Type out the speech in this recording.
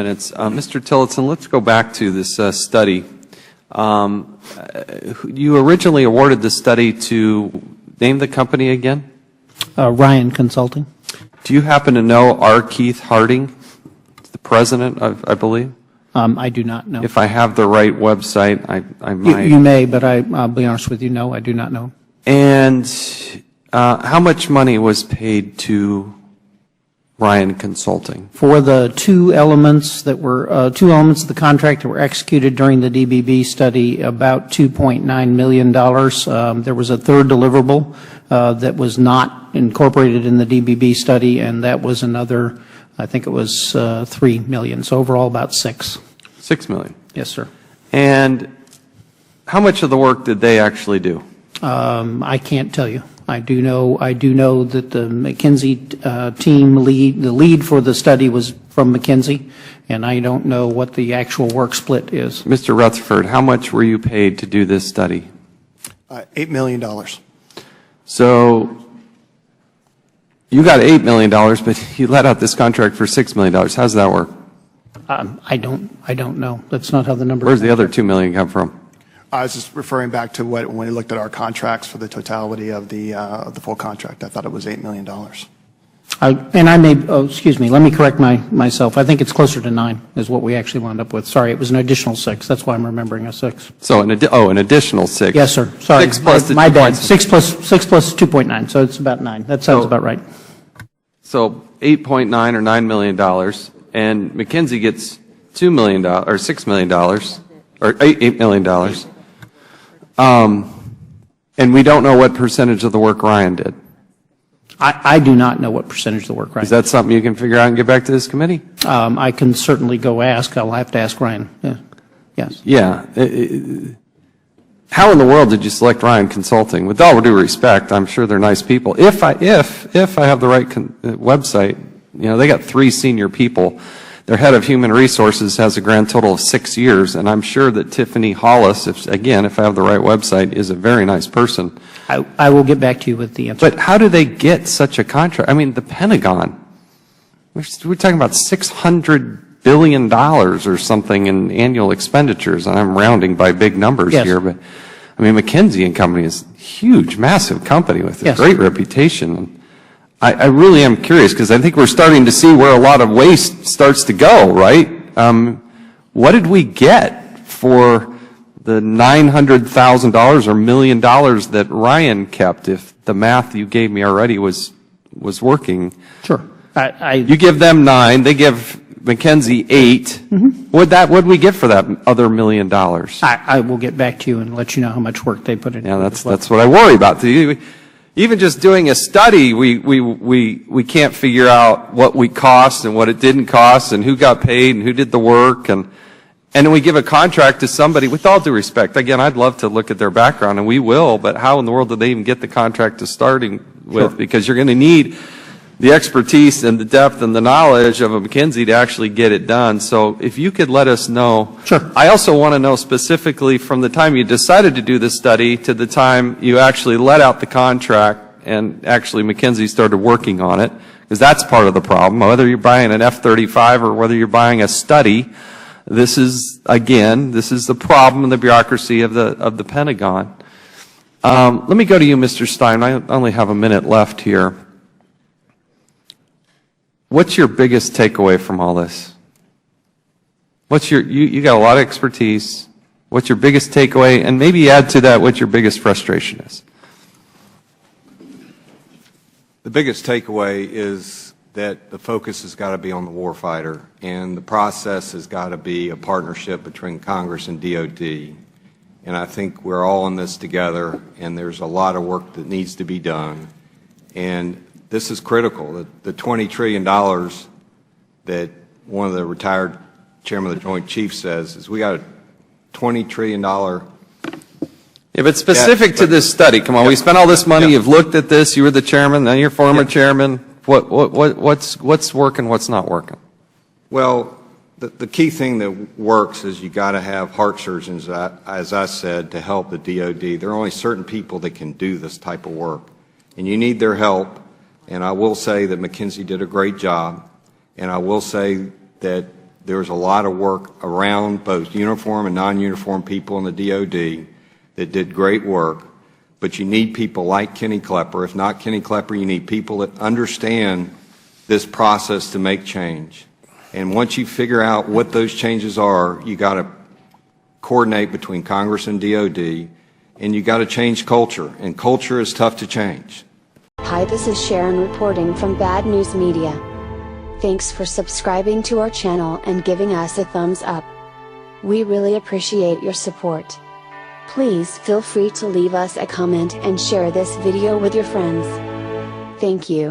minutes. Mr. Tillotson, let's go back to this study. You originally awarded this study to name the company again? Ryan Consulting. Do you happen to know R. Keith Harding, the president, I believe? I do not know. If I have the right website, I might. You may, but I'll be honest with you, no, I do not know. And how much money was paid to Ryan Consulting? For the two elements of the contract that were executed during the DBB study, about $2.9 million. There was a third deliverable that was not incorporated in the DBB study, and that was another, I think it was $3 million. So overall, about $6 million. Yes, sir. And how much of the work did they actually do? I can't tell you. I do know that the McKinsey team the lead for the study was from McKinsey, and I don't know what the actual work split is. Mr. Rutherford, how much were you paid to do this study? $8 million. So you got $8 million, but you let out this contract for $6 million. How does that work? I don't know. That's not how the number. Where's the other $2 million come from? I was just referring back to when we looked at our contracts for the totality of the full contract. I thought it was $8 million. Excuse me, let me correct myself. I think it's closer to 9 is what we actually wound up with. Sorry, it was an additional 6. That's why I'm remembering a 6. So an additional 6. Yes, sir. Sorry. 6 plus my bad. 6 plus 2.9. So it's about 9. That sounds about right. So 8.9 or $9 million, and McKinsey gets $2 million or $6 million or $8 million. And we don't know what percentage of the work Ryan did. I do not know what percentage of the work Ryan did. Is that something you can figure out and get back to this committee? I can certainly go ask. I'll have to ask Ryan. Yeah. Yes. Yeah. How in the world did you select Ryan Consulting? With all due respect, I'm sure they're nice people. If I have the right website, they got 3 senior people. Their head of human resources has a grand total of 6 years, and I'm sure that Tiffany Hollis, if I have the right website, is a very nice person. I will get back to you with the answer. But how do they get such a contract? I mean, the Pentagon, we're talking about $600 billion or something in annual expenditures, and I'm rounding by big numbers here, but I mean, McKinsey and Company is a huge, massive company with a great reputation. I really am curious because I think we're starting to see where a lot of waste starts to go, right? What did we get for the $900,000 or $1 million that Ryan kept, if the math you gave me already was working? Sure. You give them 9, they give McKinsey 8. Mm-hmm. What'd we get for that other $1 million? I will get back to you and let you know how much work they put in. Yeah, that's what I worry about. Even just doing a study, we can't figure out what we cost and what it didn't cost and who got paid and who did the work, and then we give a contract to somebody. With all due respect, again, I'd love to look at their background, and we will, but how in the world did they even get the contract to starting with? Sure. Because you're going to need the expertise and the depth and the knowledge of a McKinsey to actually get it done. So if you could let us know. Sure. I also want to know specifically from the time you decided to do this study to the time you actually let out the contract and actually McKinsey started working on it, because that's part of the problem. Whether you're buying an F-35 or whether you're buying a study, this is the problem in the bureaucracy of the Pentagon. Let me go to you, Mr. Stein. I only have a minute left here. What's your biggest takeaway from all this? You got a lot of expertise. What's your biggest takeaway? And maybe add to that what your biggest frustration is. The biggest takeaway is that the focus has got to be on the warfighter, and the process has got to be a partnership between Congress and DOD. And I think we're all in this together, and there's a lot of work that needs to be done. And this is critical. The $20 trillion that one of the retired chairman of the Joint Chiefs says is we got a $20 trillion. Yeah, but specific to this study, come on, we spent all this money, you've looked at this, you were the chairman, then you're former chairman. What's working, what's not working? Well, the key thing that works is you got to have heart surgeons, as I said, to help the DOD. There are only certain people that can do this type of work, and you need their help. And I will say that McKinsey did a great job, and I will say that There's a lot of work around both uniform and non-uniform people in the DOD that did great work, but you need people like Kenny Klepper. If not Kenny Klepper, you need people that understand this process to make change. And once you figure out what those changes are, you got to coordinate between Congress and DOD, and you got to change culture, and culture is tough to change. Hi, this is Sharon reporting from Bad News Media. Thanks for subscribing to our channel and giving us a thumbs up. We really appreciate your support. Please feel free to leave us a comment and share this video with your friends. Thank you.